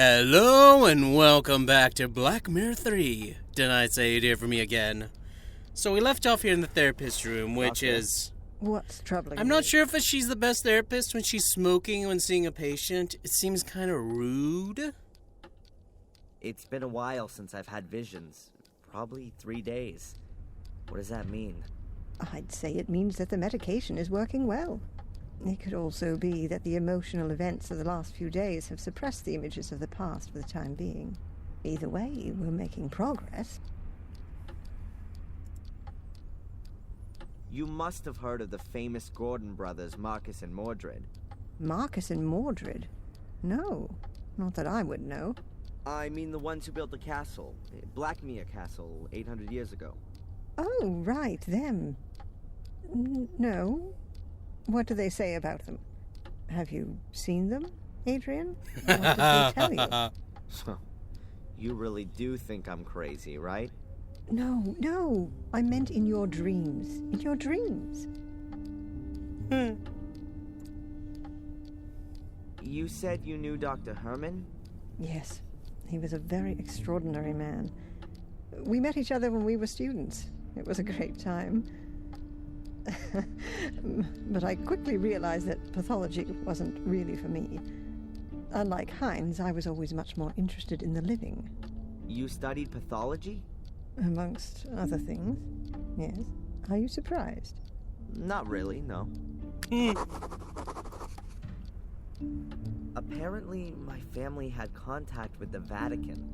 Hello and welcome back to Black Mirror 3. Didn't I say you'd hear from me again? So we left off here in the therapist room, which is... What's troubling I'm not sure if she's the best therapist when she's smoking when seeing a patient. It seems kind of rude. It's been a while since I've had visions. Probably 3 days. What does that mean? I'd say it means that the medication is working well. It could also be that the emotional events of the last few days have suppressed the images of the past for the time being. Either way, we're making progress. You must have heard of the famous Gordon brothers, Marcus and Mordred. Marcus and Mordred? No, not that I would know. I mean the ones who built the castle, Blackmere Castle, 800 years ago. Oh, right, them. No. What do they say about them? Have you seen them, Adrian? What did they tell you? You really do think I'm crazy, right? No. I meant in your dreams. In your dreams. You said you knew Dr. Herman? Yes. He was a very extraordinary man. We met each other when we were students. It was a great time. But I quickly realized that pathology wasn't really for me. Unlike Heinz, I was always much more interested in the living. You studied pathology? Amongst other things, yes. Are you surprised? Not really, no. Apparently, my family had contact with the Vatican.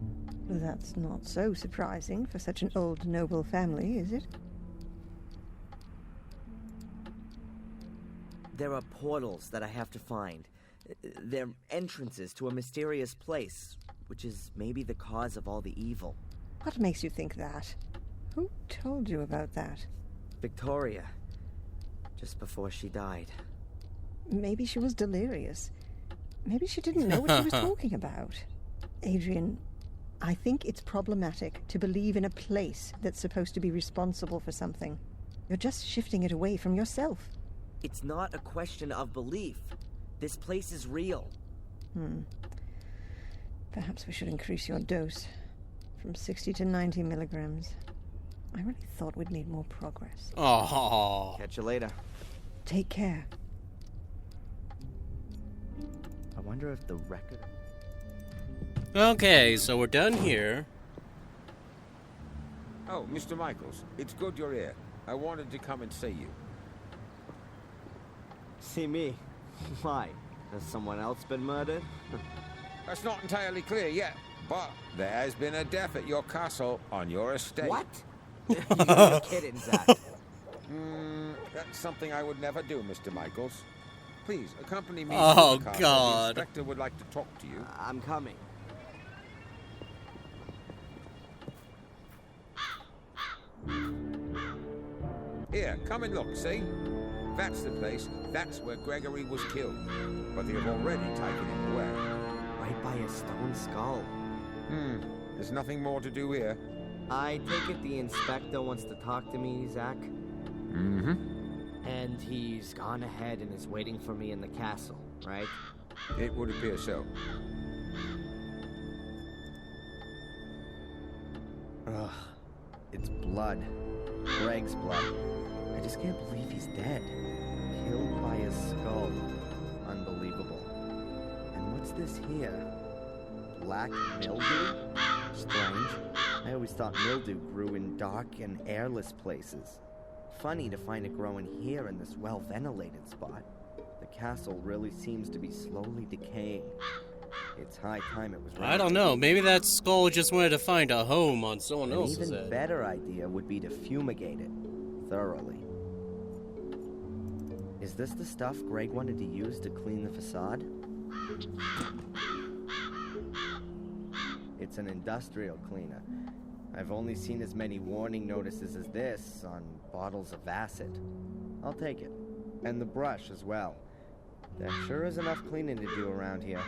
That's not so surprising for such an old, noble family, is it? There are portals that I have to find. They're entrances to a mysterious place, which is maybe the cause of all the evil. What makes you think that? Who told you about that? Victoria, just before she died. Maybe she was delirious. Maybe she didn't know what she was talking about. Adrian, I think it's problematic to believe in a place that's supposed to be responsible for something. You're just shifting it away from yourself. It's not a question of belief. This place is real. Perhaps we should increase your dose from 60 to 90 milligrams. I really thought we'd made more progress. Oh. Catch you later. Take care. I wonder if the record... Okay, so we're done here. Oh, Mr. Michaels, it's good you're here. I wanted to come and see you. See me? Why? Has someone else been murdered? That's not entirely clear yet, but there has been a death at your castle on your estate. What? You're kidding, Zach. That's something I would never do, Mr. Michaels. Please, accompany me Oh, to the castle. God. The inspector would like to talk to you. I'm coming. Here, come and look, see? That's the place. That's where Gregory was killed. But they have already taken him away. Right by a stone skull. There's nothing more to do here. I take it the inspector wants to talk to me, Zach? And he's gone ahead and is waiting for me in the castle, right? It would appear so. Ugh. It's blood. Greg's blood. I just can't believe he's dead. Killed by a skull. Unbelievable. And what's this here? Black mildew? Strange. I always thought mildew grew in dark and airless places. Funny to find it growing here in this well-ventilated spot. The castle really seems to be slowly decaying. It's high time it was ready. I don't know. Maybe that skull just wanted to find a home on someone else's An even head. better idea would be to fumigate it thoroughly. Is this the stuff Greg wanted to use to clean the facade? It's an industrial cleaner. I've only seen as many warning notices as this on bottles of acid. I'll take it. And the brush as well. There sure is enough cleaning to do around here.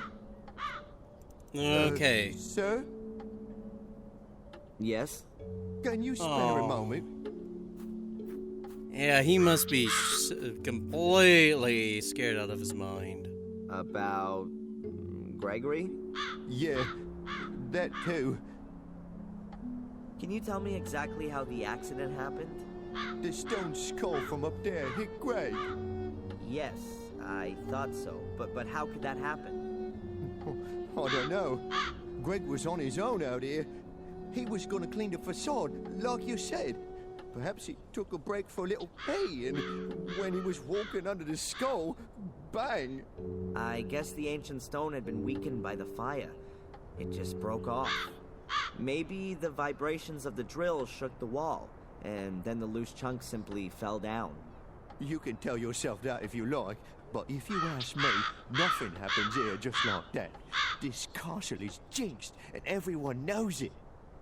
Okay. Sir, Yes? can you spare Aw. a moment? Yeah, he must be completely scared out of his mind. About Gregory? Yeah, that too. Can you tell me exactly how the accident happened? The stone skull from up there hit Greg. Yes, I thought so. But how could that happen? I don't know. Greg was on his own out here. He was gonna clean the facade, like you said. Perhaps he took a break for a little pee, and when he was walking under the skull, bang! I guess the ancient stone had been weakened by the fire. It just broke off. Maybe the vibrations of the drill shook the wall, and then the loose chunk simply fell down. You can tell yourself that if you like, but if you ask me, nothing happens here just like that. This castle is jinxed, and everyone knows it.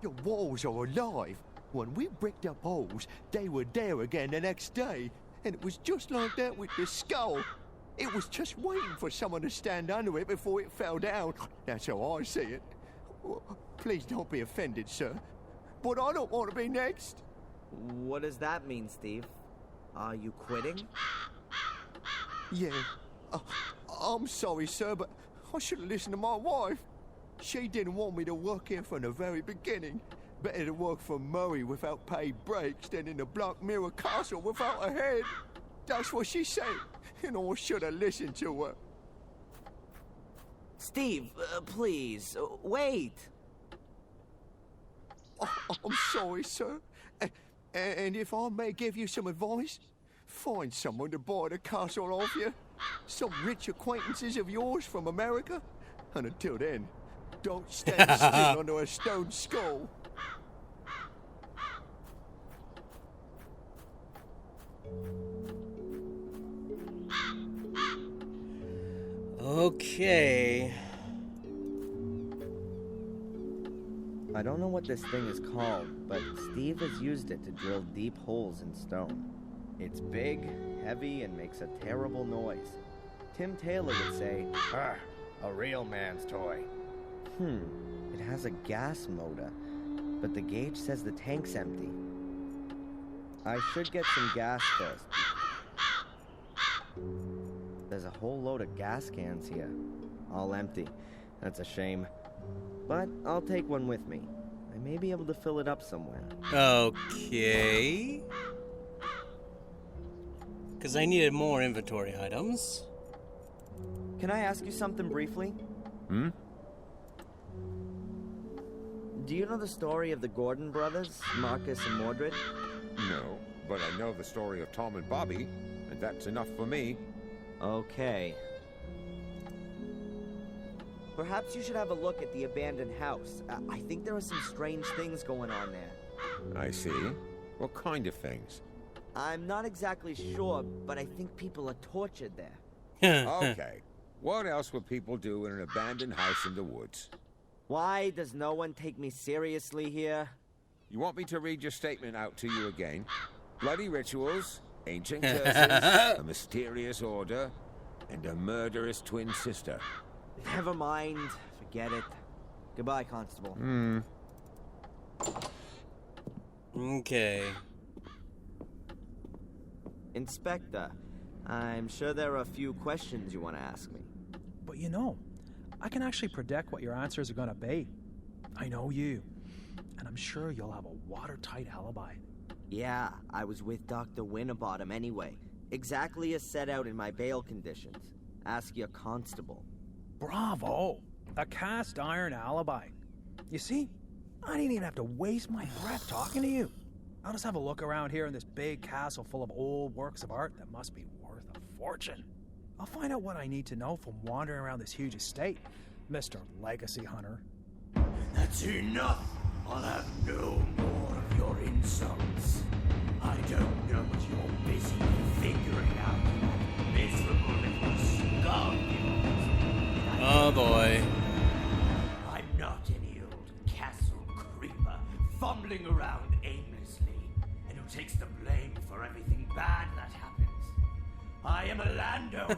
The walls are alive. When we bricked up holes, they were there again the next day. And it was just like that with the skull. It was just waiting for someone to stand under it before it fell down. That's how I see it. Please don't be offended, sir. But I don't want to be next. What does that mean, Steve? Are you quitting? Yeah. I'm sorry, sir, but I should have listened to my wife. She didn't want me to work here from the very beginning. Better to work for Murray without paid breaks than in the Black Mirror Castle without a head. That's what she said, and I should have listened to her. Steve, please, wait. I'm sorry, sir. And if I may give you some advice, find someone to buy the castle off you. Some rich acquaintances of yours from America. And until then, don't stand still under a stone skull. Okay. I don't know what this thing is called, but Steve has used it to drill deep holes in stone. It's big, heavy, and makes a terrible noise. Tim Taylor would say, a real man's toy. It has a gas motor, but the gauge says the tank's empty. I should get some gas first. There's a whole load of gas cans here, all empty. That's a shame. But I'll take one with me. I may be able to fill it up somewhere. Okay. Because I needed more inventory items. Can I ask you something briefly? Do you know the story of the Gordon brothers, Marcus and Mordred? No, but I know the story of Tom and Bobby, and that's enough for me. Okay. Perhaps you should have a look at the abandoned house. I think there are some strange things going on there. I see. What kind of things? I'm not exactly sure, but I think people are tortured there. Okay. What else would people do in an abandoned house in the woods? Why does no one take me seriously here? You want me to read your statement out to you again? Bloody rituals, ancient curses, a mysterious order, and a murderous twin sister. Never mind. Forget it. Goodbye, Constable. Okay. Inspector, I'm sure there are a few questions you want to ask me. But you know, I can actually predict what your answers are going to be. I know you. And I'm sure you'll have a watertight alibi. Yeah, I was with Dr. Winterbottom anyway. Exactly as set out in my bail conditions. Ask your constable. Bravo! A cast iron alibi. You see, I didn't even have to waste my breath talking to you. I'll just have a look around here in this big castle full of old works of art that must be worth a fortune. I'll find out what I need to know from wandering around this huge estate, Mr. Legacy Hunter. That's enough. I'll have no more of your insults. I don't know what you're busy figuring out in that miserable little skull of yours. Oh boy. I'm not any old castle creeper fumbling around aimlessly and who takes the blame for everything bad that happens. I am a landowner,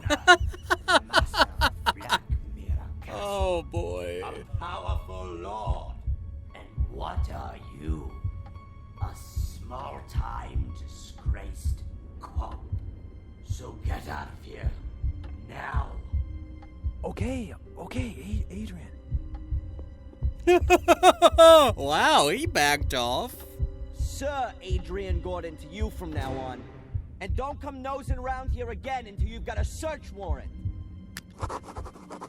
master of Black Mirror Castle. Oh boy. A powerful lord. And what are you? A small-time disgraced cop. So get out of here. Now. Okay, Adrian. Wow, he backed off. Sir Adrian Gordon to you from now on. And don't come nosing around here again until you've got a search warrant.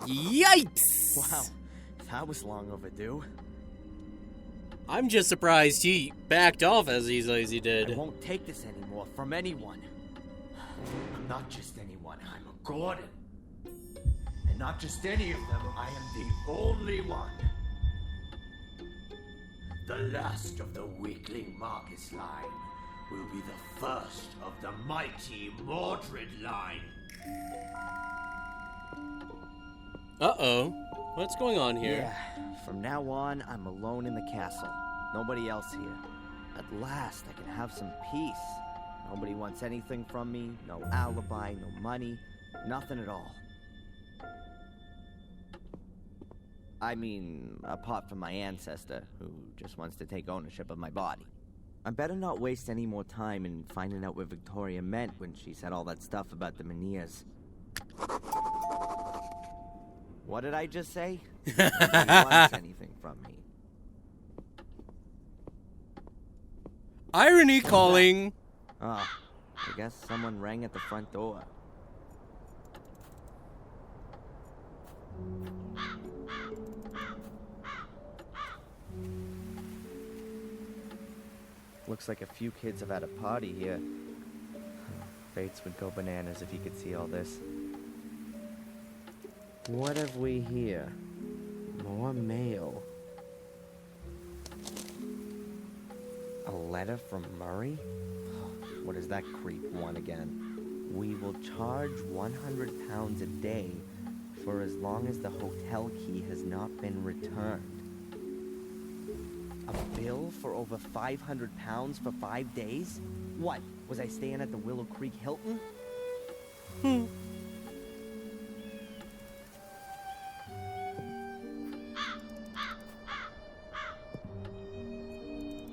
Yikes! Wow, that was long overdue. I'm just surprised he backed off as easily as he I did. won't take this anymore from anyone. I'm not just anyone, I'm a Gordon. And not just any of them, I am the only one. The last of the weakling Marcus line will be the first of the mighty Mordred line. Uh-oh. What's going on here? Yeah, from now on, I'm alone in the castle. Nobody else here. At last, I can have some peace. Nobody wants anything from me, no alibi, no money, nothing at all. I mean, apart from my ancestor, who just wants to take ownership of my body. I better not waste any more time in finding out what Victoria meant when she said all that stuff about the Menhirs. What did I just say? Nobody wants anything from me. Irony calling. Ah, I guess someone rang at the front door. Looks like a few kids have had a party here. Fates would go bananas if he could see all this. What have we here? More mail. A letter from Murray? What does that creep want again? We will charge 100 pounds a day for as long as the hotel key has not been returned. A bill for over 500 pounds for 5 days? What, was I staying at the Willow Creek Hilton?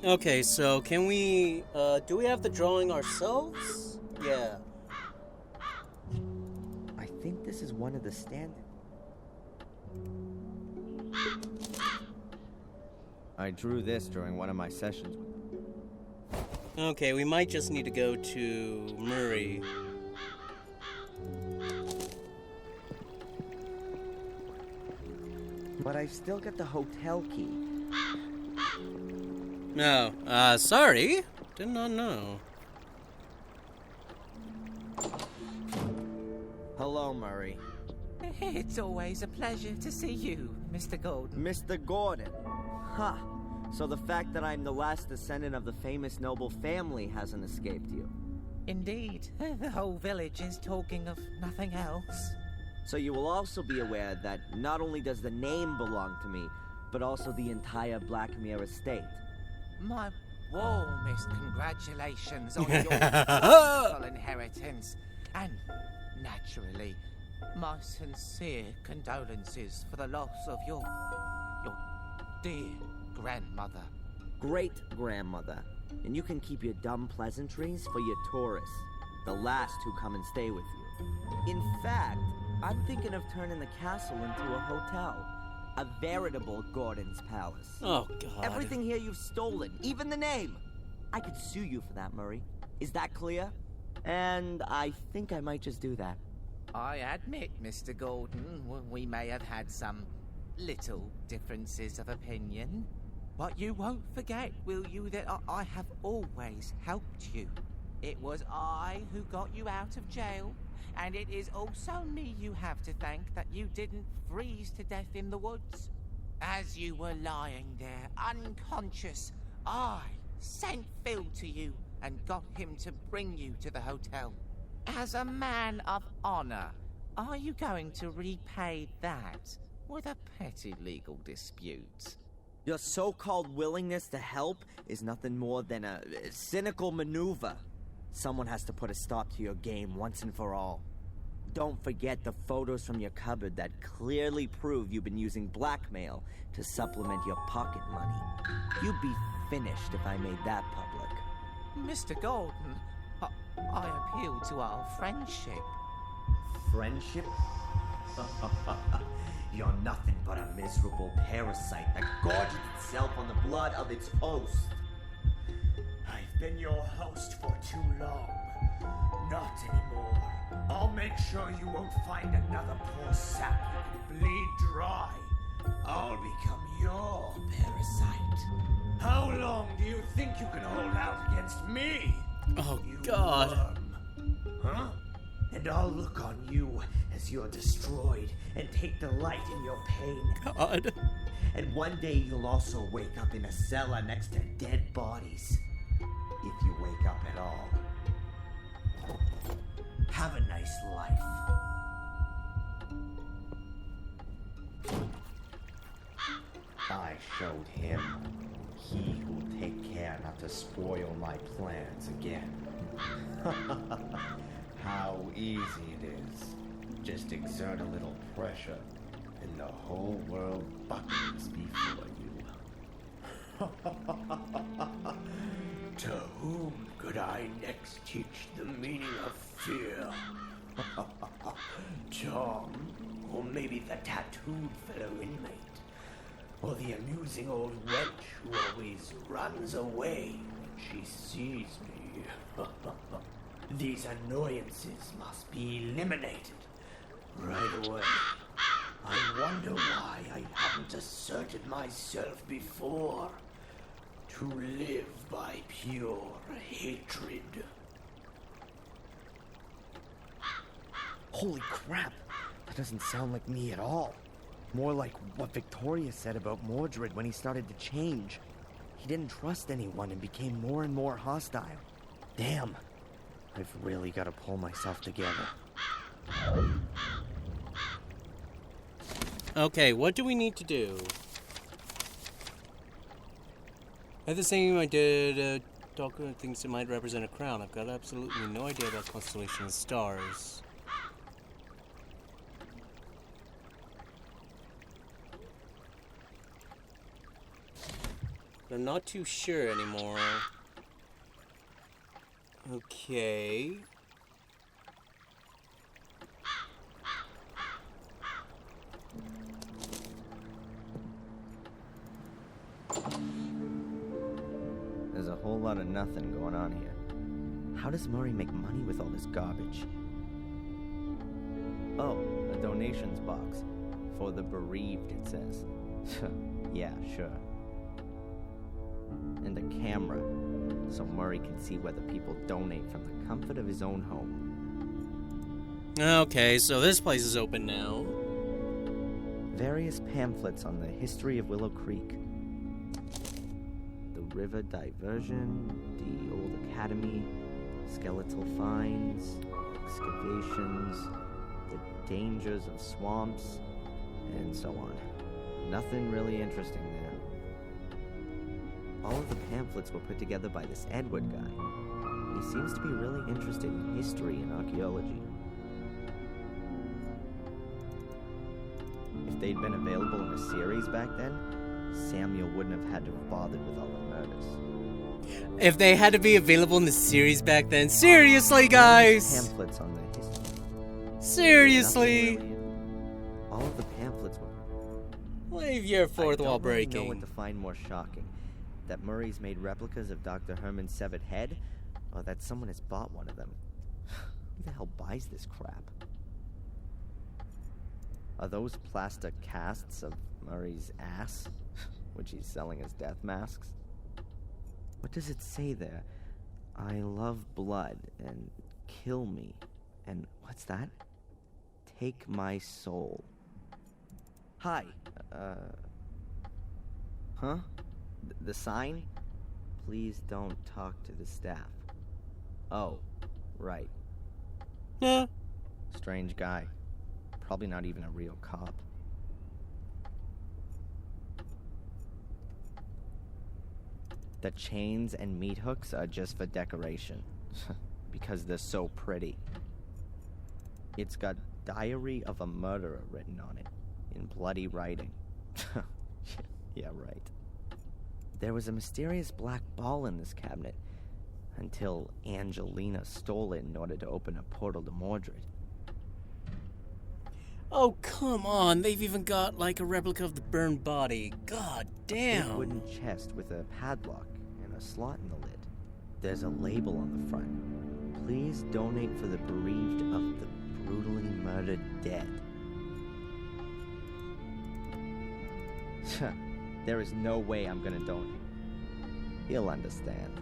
Okay, so can we, do we have the drawing ourselves? Yeah. I think this is one of the I drew this during one of my sessions. Okay, we might just need to go to Murray. But I've still got the hotel key. No, sorry. Did not know. Hello, Murray. It's always a pleasure to see you, Mr. Gordon. Mr. Gordon. Ha! So the fact that I'm the last descendant of the famous noble family hasn't escaped you. Indeed. The whole village is talking of nothing else. So you will also be aware that not only does the name belong to me, but also the entire Blackmere estate. My warmest congratulations on your wonderful inheritance. And, naturally, my sincere condolences for the loss of your dear grandmother. Great-grandmother. And you can keep your dumb pleasantries for your tourists, the last who come and stay with you. In fact, I'm thinking of turning the castle into a hotel. A veritable Gordon's Palace. Oh, God. Everything here you've stolen, even the name. I could sue you for that, Murray. Is that clear? And I think I might just do that. I admit, Mr. Gordon, we may have had some little differences of opinion. But you won't forget, will you, that I have always helped you. It was I who got you out of jail, and it is also me you have to thank that you didn't freeze to death in the woods. As you were lying there, unconscious, I sent Phil to you and got him to bring you to the hotel. As a man of honor, are you going to repay that with a petty legal dispute? Your so-called willingness to help is nothing more than a cynical maneuver. Someone has to put a stop to your game once and for all. Don't forget the photos from your cupboard that clearly prove you've been using blackmail to supplement your pocket money. You'd be finished if I made that public. Mr. Gordon, I appeal to our friendship. Friendship? You're nothing but a miserable parasite that gorges itself on the blood of its host. I've been your host for too long. Not anymore. I'll make sure you won't find another poor sap who can bleed dry. I'll become your parasite. How long do you think you can hold out against me? Oh, You God. worm? Huh? And I'll look on you as you're destroyed and take delight in your pain. God. And one day you'll also wake up in a cellar next to dead bodies. If you wake up at all. Have a nice life. I showed him. He will take care not to spoil my plans again. How easy it is. Just exert a little pressure, and the whole world buckles before you. To whom could I next teach the meaning of fear? Tom, or maybe the tattooed fellow inmate, or the amusing old wench who always runs away when she sees me. These annoyances must be eliminated right away. I wonder why I haven't asserted myself before. To live by pure hatred. Holy crap! That doesn't sound like me at all. More like what Victoria said about Mordred when he started to change. He didn't trust anyone and became more and more hostile. Damn. I've really got to pull myself together. Okay, what do we need to do? At the same time I did talk about things that might represent a crown. I've got absolutely no idea about constellation of stars. I'm not too sure anymore. Okay. There's a whole lot of nothing going on here. How does Murray make money with all this garbage? Oh, a donations box. For the bereaved, it says. Yeah, sure. And a camera, so Murray can see whether people donate from the comfort of his own home. Okay, so this place is open now. Various pamphlets on the history of Willow Creek. The river diversion, the old academy, skeletal finds, excavations, the dangers of swamps, and so on. Nothing really interesting there. All of the pamphlets were put together by this Edward guy. He seems to be really interested in history and archaeology. If they'd been available in a series back then, Samuel wouldn't have had to have bothered with all the murders. If they had to be available in the series back then, seriously, guys! Pamphlets on the history. Seriously! Nothing really. All of the pamphlets were... Leave your fourth wall I don't really know breaking. what to find more shocking. That Murray's made replicas of Dr. Herman's severed head, or that someone has bought one of them. Who the hell buys this crap? Are those plaster casts of Murray's ass, which he's selling as death masks? What does it say there? I love blood, and kill me, and what's that? Take my soul. Hi, huh? The sign? Please don't talk to the staff. Oh, right. Yeah. Strange guy. Probably not even a real cop. The chains and meat hooks are just for decoration. Because they're so pretty. It's got Diary of a Murderer written on it. In bloody writing. Yeah, right. There was a mysterious black ball in this cabinet. Until Angelina stole it in order to open a portal to Mordred. Oh, come on. They've even got, like, a replica of the burned body. God Big damn. wooden chest with a padlock and a slot in the lid. There's a label on the front. Please donate for the bereaved of the brutally murdered dead. There is no way I'm gonna donate. He'll understand.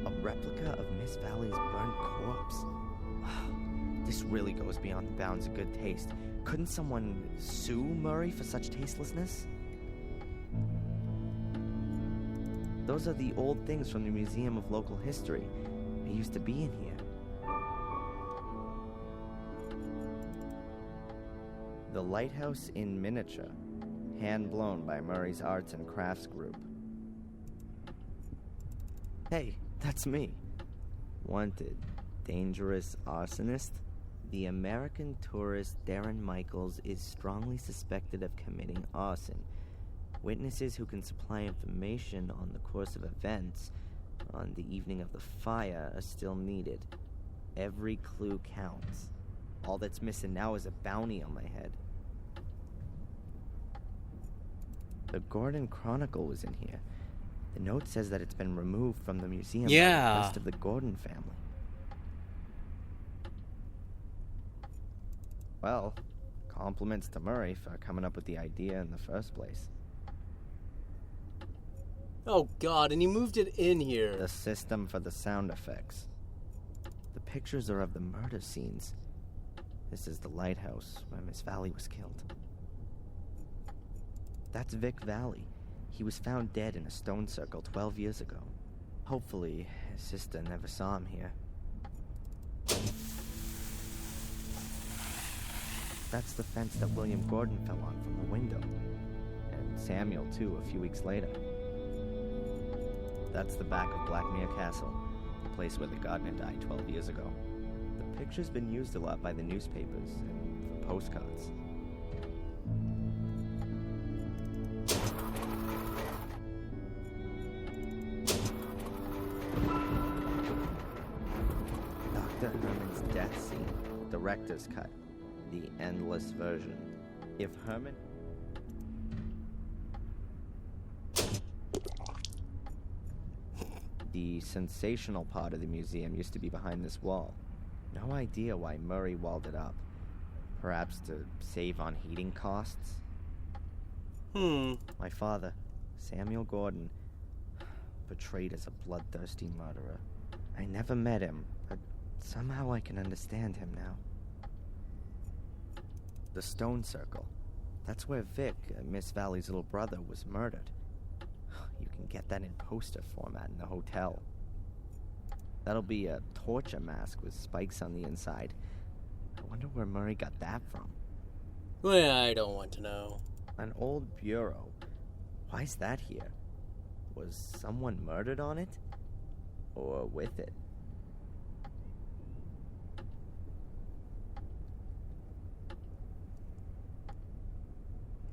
A replica of Miss Valley's burnt corpse. This really goes beyond the bounds of good taste. Couldn't someone sue Murray for such tastelessness? Those are the old things from the Museum of Local History. They used to be in here. The Lighthouse in Miniature, hand-blown by Murray's Arts and Crafts Group. Hey, that's me. Wanted, dangerous arsonist. The American tourist Darren Michaels is strongly suspected of committing arson. Witnesses who can supply information on the course of events on the evening of the fire are still needed. Every clue counts. All that's missing now is a bounty on my head. The Gordon Chronicle was in here. The note says that it's been removed from the museum by the request of the Gordon family. Well, compliments to Murray for coming up with the idea in the first place. Oh, God, and he moved it in here. The system for the sound effects. The pictures are of the murder scenes. This is the lighthouse where Miss Valley was killed. That's Vic Valley. He was found dead in a stone circle 12 years ago. Hopefully, his sister never saw him here. That's the fence that William Gordon fell on from the window. And Samuel, too, a few weeks later. That's the back of Blackmere Castle, the place where the gardener died 12 years ago. The picture's been used a lot by the newspapers and for postcards. Dr. Herman's death scene, director's cut, the endless version. If Herman... The sensational part of the museum used to be behind this wall. No idea why Murray walled it up. Perhaps to save on heating costs? My father, Samuel Gordon, portrayed as a bloodthirsty murderer. I never met him, but somehow I can understand him now. The Stone Circle. That's where Vic, Miss Valley's little brother, was murdered. You can get that in poster format in the hotel. That'll be a torture mask with spikes on the inside. I wonder where Murray got that from. Well, I don't want to know. An old bureau. Why's that here? Was someone murdered on it? Or with it?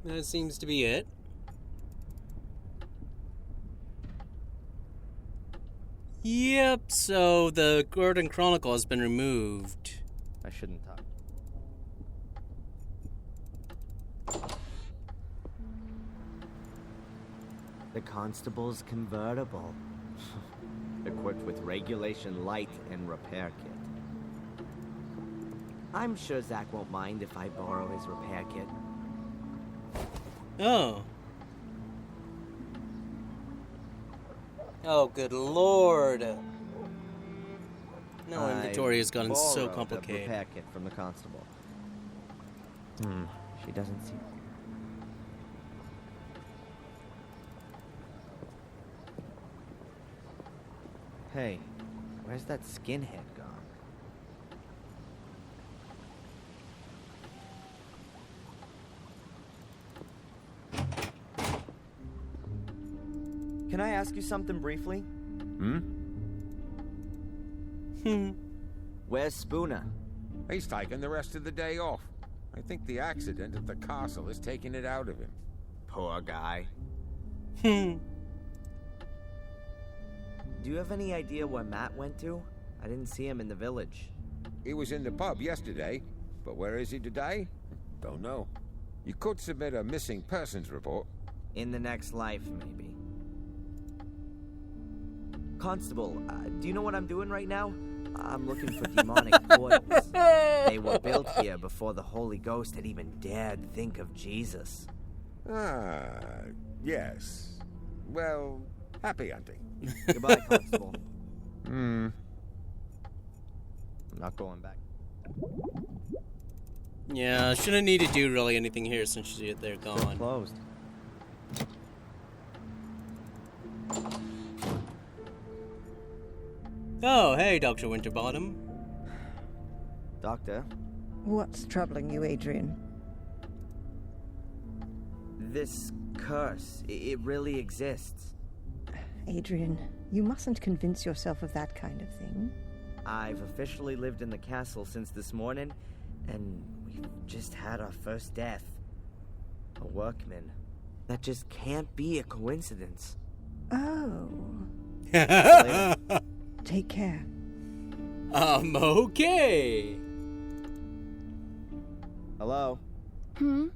That seems to be it. Yep, so the Gordon Chronicle has been removed. I shouldn't talk. The constable's convertible. Equipped with regulation light and repair kit. I'm sure Zach won't mind if I borrow his repair kit. Oh. Oh, good lord. Now inventory has gotten so borrowed complicated. The repair kit from the constable. She doesn't seem... Hey, where's that skinhead gone? Can I ask you something briefly? Where's Spooner? He's taking the rest of the day off. I think the accident at the castle is taking it out of him. Poor guy. Do you have any idea where Matt went to? I didn't see him in the village. He was in the pub yesterday, but where is he today? Don't know. You could submit a missing persons report. In the next life, maybe. Constable, do you know what I'm doing right now? I'm looking for demonic portals. They were built here before the Holy Ghost had even dared think of Jesus. Ah, yes. Well, happy hunting. Goodbye, Constable. Hmm. I'm not going back. Yeah, shouldn't need to do really anything here since they're gone. Closed. Oh, hey, Dr. Winterbottom. Doctor, What's troubling you, Adrian? this curse, it really exists. Adrian, you mustn't convince yourself of that kind of thing. I've officially lived in the castle since this morning, and we've just had our first death. A workman. That just can't be a coincidence. Oh. Take care. Okay. Hello? Hmm?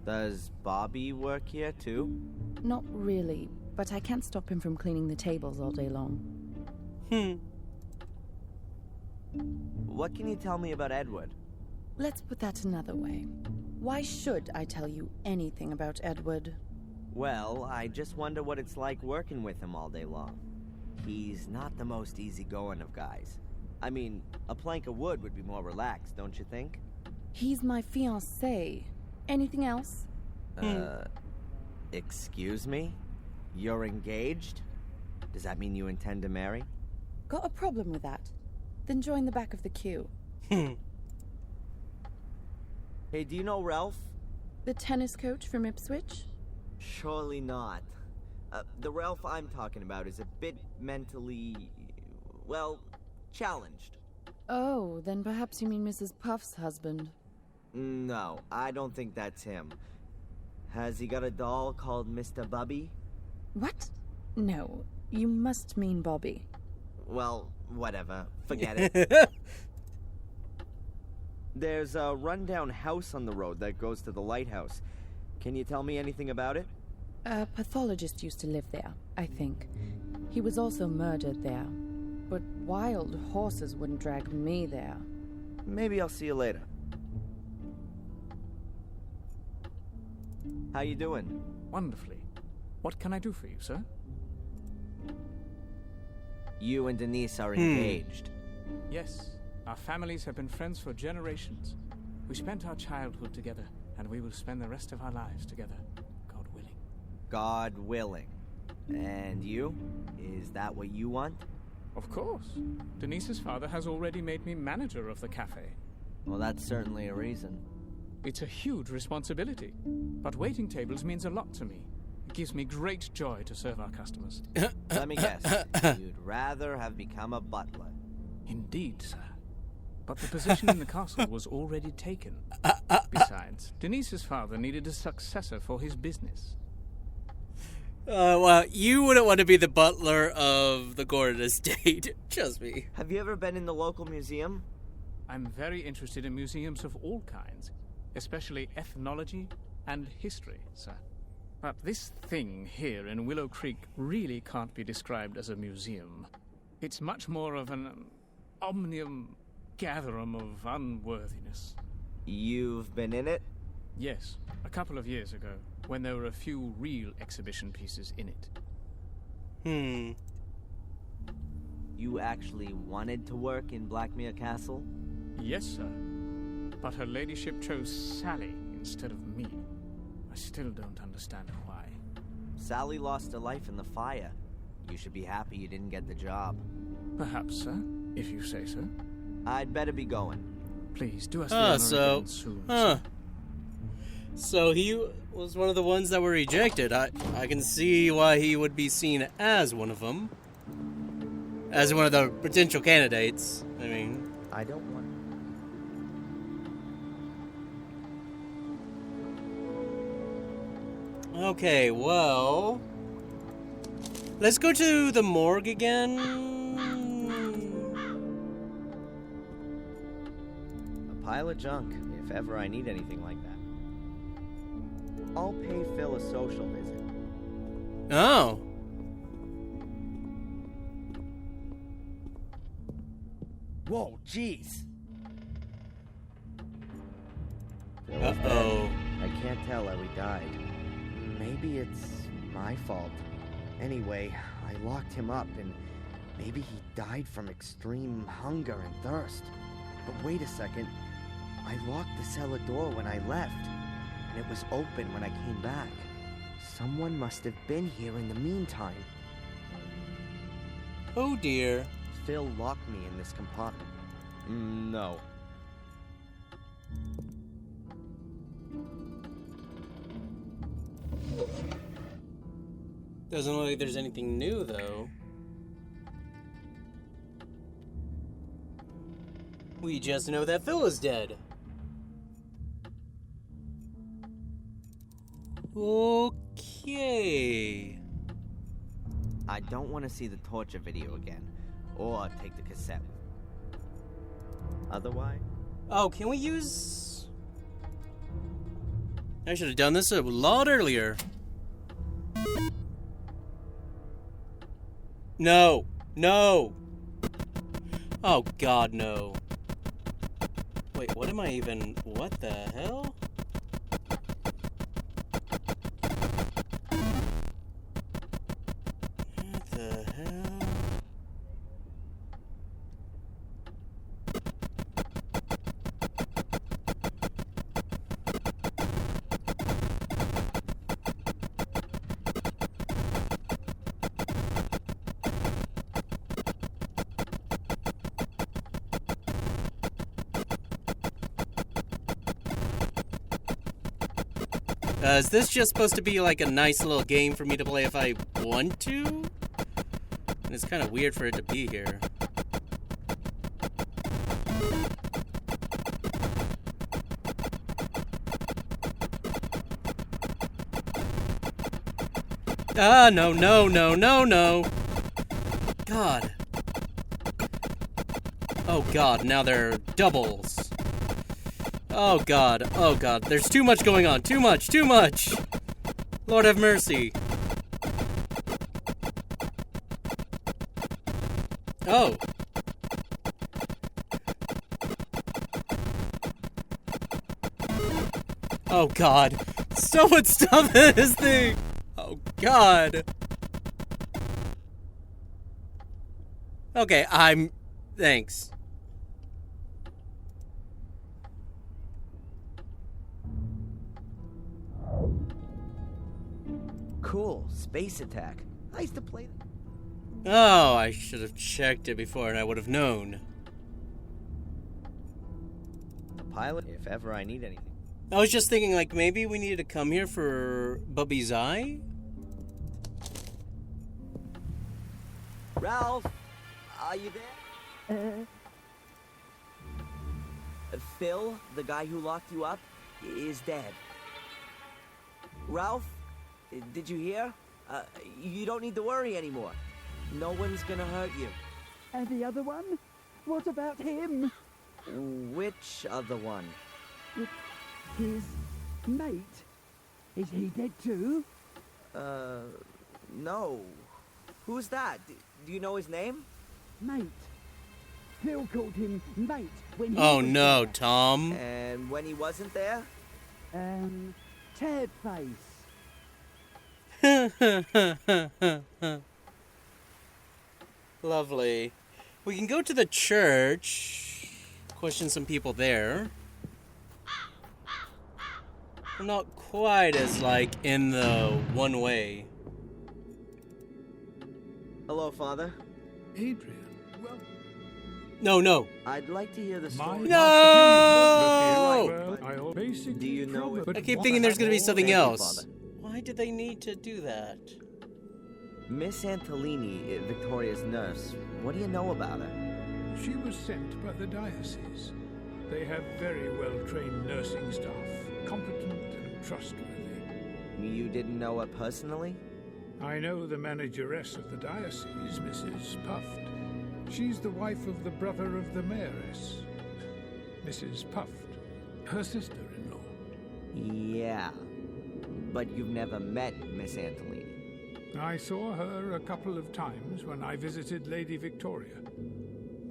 Does Bobby work here too? Not really, but I can't stop him from cleaning the tables all day long. What can you tell me about Edward? Let's put that another way. Why should I tell you anything about Edward? Well, I just wonder what it's like working with him all day long. He's not the most easygoing of guys. I mean, a plank of wood would be more relaxed, don't you think? He's my fiancé. Anything else? Excuse me? You're engaged? Does that mean you intend to marry? Got a problem with that? Then join the back of the queue. Hey, do you know Ralph? The tennis coach from Ipswich? Surely not. The Ralph I'm talking about is a bit mentally, well, challenged. Oh, then perhaps you mean Mrs. Puff's husband. No, I don't think that's him. Has he got a doll called Mr. Bubby? What? No, you must mean Bobby. Well, whatever. Forget it. There's a rundown house on the road that goes to the lighthouse. Can you tell me anything about it? A pathologist used to live there, I think. He was also murdered there. But wild horses wouldn't drag me there. Maybe I'll see you later. How you doing? Wonderfully. What can I do for you, sir? You and Denise are engaged. Yes. Our families have been friends for generations. We spent our childhood together, and we will spend the rest of our lives together, God willing. God willing. And you? Is that what you want? Of course. Denise's father has already made me manager of the cafe. Well, that's certainly a reason. It's a huge responsibility, but waiting tables means a lot to me. It gives me great joy to serve our customers. Let me guess. You'd rather have become a butler. Indeed, sir. But the position in the castle was already taken. Besides, Denise's father needed a successor for his business. Well, you wouldn't want to be the butler of the Gordon estate. Trust me. Have you ever been in the local museum? I'm very interested in museums of all kinds, especially ethnology and history, sir. But this thing here in Willow Creek really can't be described as a museum. It's much more of an omnium gatherum of unworthiness. You've been in it? Yes, a couple of years ago, when there were a few real exhibition pieces in it. You actually wanted to work in Blackmere Castle? Yes, sir. But her ladyship chose Sally instead of me. I still don't understand why. Sally lost her life in the fire. You should be happy you didn't get the job. Perhaps, sir, if you say so. I'd better be going. Please, do us the honor again soon, sir. So he was one of the ones that were rejected. I can see why he would be seen as one of them. As one of the potential candidates. I mean... I don't want... Okay, well... Let's go to the morgue again. A pile of junk, if ever I need anything like that. I'll pay Phil a social visit. Oh. Whoa, jeez. Uh-oh. I can't tell how he died. Maybe it's my fault. Anyway, I locked him up and maybe he died from extreme hunger and thirst. But wait a second. I locked the cellar door when I left, and it was open when I came back. Someone must have been here in the meantime. Oh dear. Phil locked me in this compartment. No. Doesn't look like there's anything new, though. We just know that Phil is dead. Okay. I don't want to see the torture video again, or take the cassette. Otherwise... Oh, can we use... I should have done this a lot earlier. No. No. Oh, God, no. Wait, what am I even... What the hell? What the hell? Is this just supposed to be like a nice little game for me to play if I want to? And it's kind of weird for it to be here. Ah, no, no, no, no, no. God. Oh, God, now they're doubles. Oh, God. Oh, God. There's too much going on. Too much. Too much. Lord have mercy. Oh. Oh, God. So much stuff in this thing. Oh, God. Okay, Thanks. Cool, Space Attack. I used to play that. Oh, I should have checked it before and I would have known. A pilot, if ever I need anything. I was just thinking, like, maybe we needed to come here for Bubby's eye? Ralph, are you there? Phil, the guy who locked you up, is dead. Ralph, did you hear? You don't need to worry anymore. No one's gonna hurt you. And the other one? What about him? Which other one? His mate. Is he dead too? No. Who's that? Do you know his name? Mate. Phil called him mate when he Oh was no, there. Tom. And when he wasn't there? Tad face. Lovely. We can go to the church, question some people there. We're not quite as, like, in the one way. Hello, Father. Adrian, well... No. I'd like to hear the story. No! Do you know if... I keep thinking there's going to be something Thank you, else. Father. Why did they need to do that? Miss Antolini, Victoria's nurse, what do you know about her? She was sent by the diocese. They have very well-trained nursing staff, competent and trustworthy. You didn't know her personally? I know the manageress of the diocese, Mrs. Puft. She's the wife of the brother of the mayoress, Mrs. Puft, her sister-in-law. Yeah, but you've never met Miss Antolini. I saw her a couple of times when I visited Lady Victoria.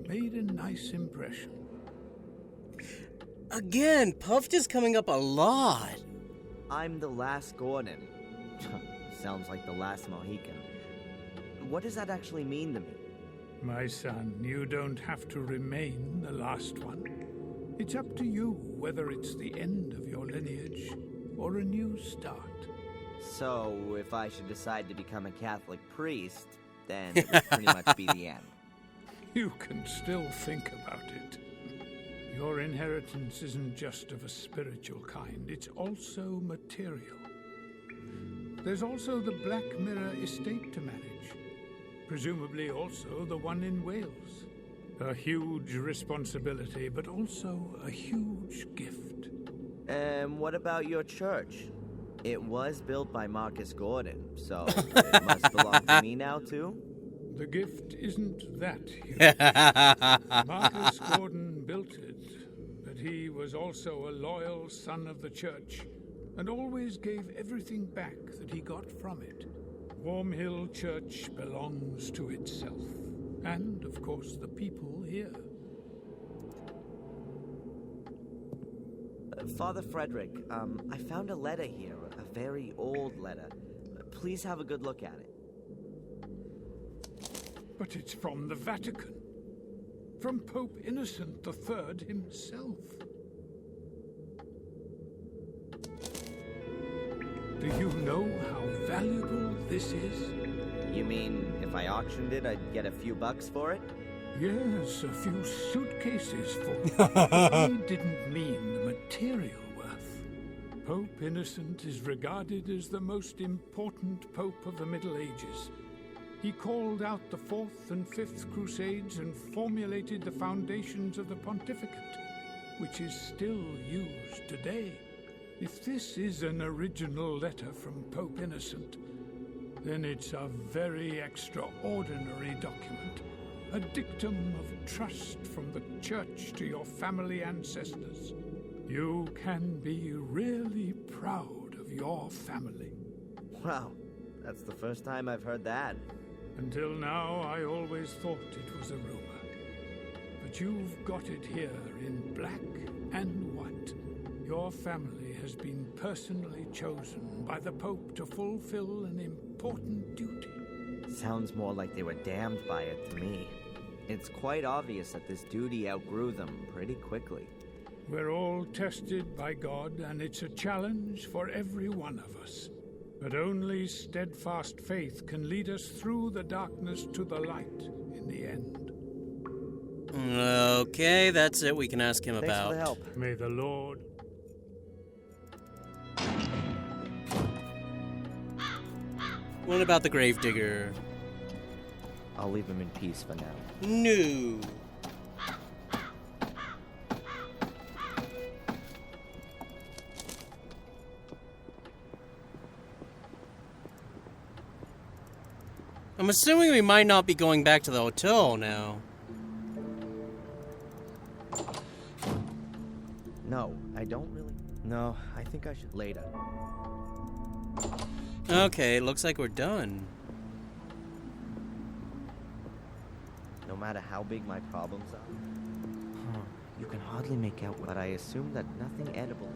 Made a nice impression. Again, Puft is coming up a lot. I'm the last Gordon. Sounds like the last Mohican. What does that actually mean to me? My son, you don't have to remain the last one. It's up to you whether it's the end of your lineage or a new start. So, if I should decide to become a Catholic priest, then it would pretty much be the end. You can still think about it. Your inheritance isn't just of a spiritual kind, it's also material. There's also the Black Mirror estate to manage. Presumably also the one in Wales. A huge responsibility, but also a huge gift. And what about your church? It was built by Marcus Gordon, so it must belong to me now, too? The gift isn't that huge. Marcus Gordon built it, but he was also a loyal son of the church, and always gave everything back that he got from it. Wormhill Church belongs to itself, and, of course, the people here. Father Frederick, I found a letter here, a very old letter. Please have a good look at it. But it's from the Vatican. From Pope Innocent III himself. Do you know how valuable this is? You mean, if I auctioned it, I'd get a few bucks for it? Yes, a few suitcases for it. I didn't mean the material worth. Pope Innocent is regarded as the most important pope of the Middle Ages. He called out the Fourth and Fifth Crusades and formulated the foundations of the pontificate, which is still used today. If this is an original letter from Pope Innocent, then it's a very extraordinary document. A dictum of trust from the church to your family ancestors. You can be really proud of your family. Wow, that's the first time I've heard that. Until now, I always thought it was a rumor. But you've got it here in black and white. Your family has been personally chosen by the Pope to fulfill an important duty. Sounds more like they were damned by it to me. It's quite obvious that this duty outgrew them pretty quickly. We're all tested by God, and it's a challenge for every one of us. But only steadfast faith can lead us through the darkness to the light in the end. Okay, that's it. We can ask him Thanks about. for the help. May the Lord... What about the Gravedigger? I'll leave him in peace for now. No. I'm assuming we might not be going back to the hotel now. No, I don't really... No, I think I should later. Okay, looks like we're done. No matter how big my problems are. You can hardly make out, but I assume that nothing edible...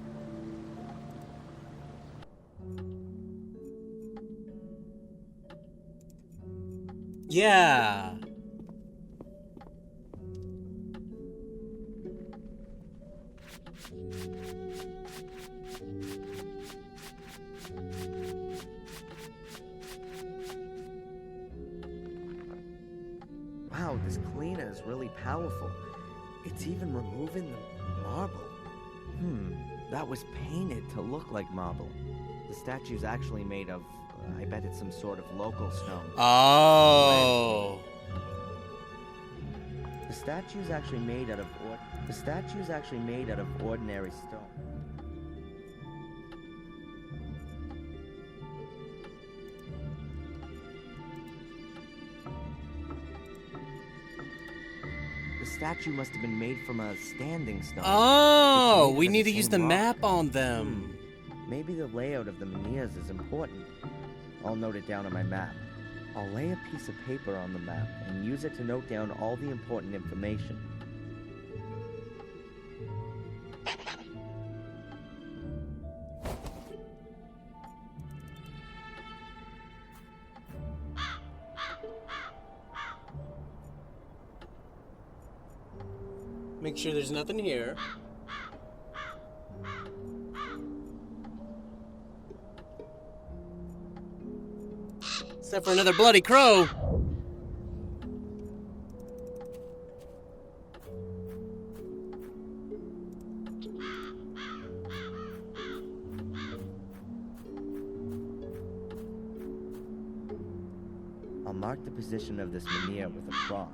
Yeah. Wow, this cleaner is really powerful. It's even removing the marble. That was painted to look like marble. The statue's actually made of... I bet it's some sort of local stone. Oh. The statue's actually made out of ordinary stone. statue must have been made from a standing stone. Oh, It's made we from need the to use the same rock. map on them. Maybe the layout of the menhirs is important. I'll note it down on my map. I'll lay a piece of paper on the map and use it to note down all the important information. Make sure there's nothing here. Except for another bloody crow. I'll mark the position of this menhir with a cross.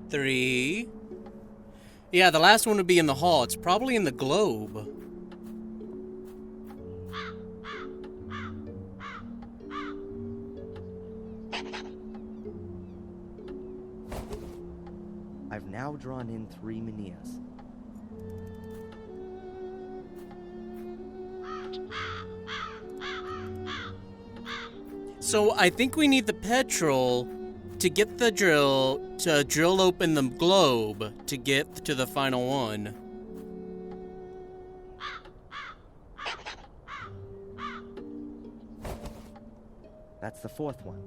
Three. Yeah, the last one would be in the hall. It's probably in the globe. I've now drawn in 3 menhirs. So I think we need the petrol to get the drill to drill open the globe to get to the final one. That's the 4th one.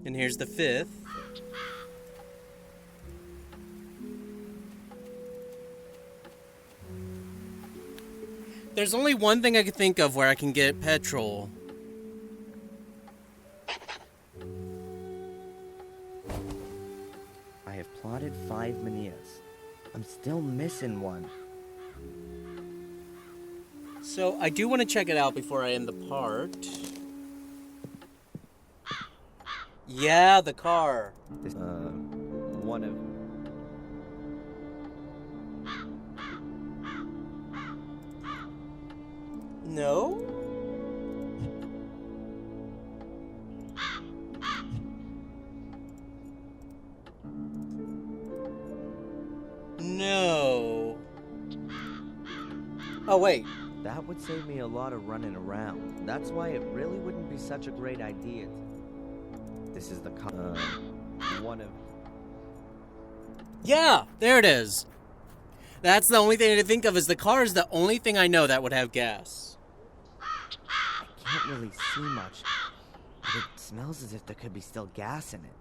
And here's the 5th. There's only one thing I can think of where I can get petrol. I have plotted 5 menhirs. I'm still missing one. So I do want to check it out before I end the part. Yeah, the car. This, one of... No? No. Oh, wait. That would save me a lot of running around. That's why it really wouldn't be such a great idea. This is the one of... Yeah, there it is. That's the only thing I can think of is the car is the only thing I know that would have gas. I can't really see much, but it smells as if there could be still gas in it.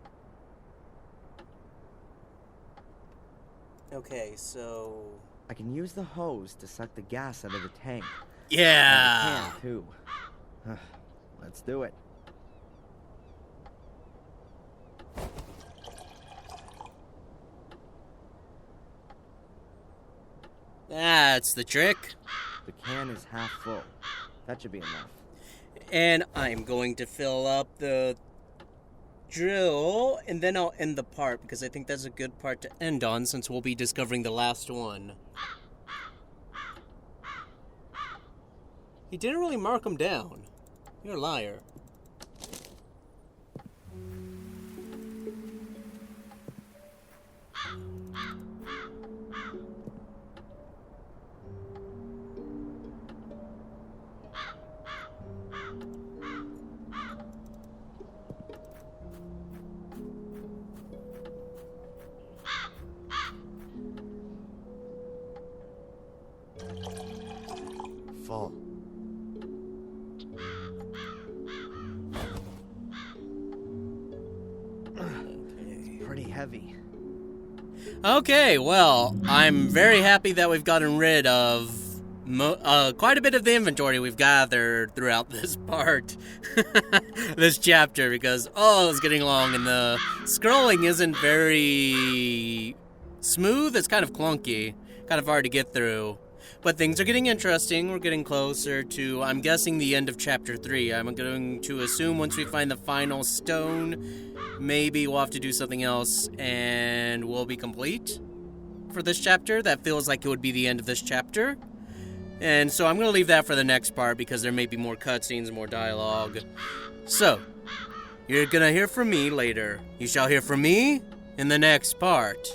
Okay, so... I can use the hose to suck the gas out of the tank. Yeah! And the can, too. Let's do it. That's the trick. The can is half full. That should be enough. And I'm going to fill up the drill, and then I'll end the part, because I think that's a good part to end on, since we'll be discovering the last one. He didn't really mark them down. You're a liar. Full. Pretty heavy. Okay, well, I'm very happy that we've gotten rid of quite a bit of the inventory we've gathered throughout this part, this chapter, because, it's getting long, and the scrolling isn't very smooth. It's kind of clunky, kind of hard to get through. But things are getting interesting. We're getting closer to, I'm guessing, the end of Chapter 3. I'm going to assume once we find the final stone, maybe we'll have to do something else and we'll be complete for this chapter. That feels like it would be the end of this chapter. And so I'm going to leave that for the next part because there may be more cutscenes, more dialogue. So, you're going to hear from me later. You shall hear from me in the next part.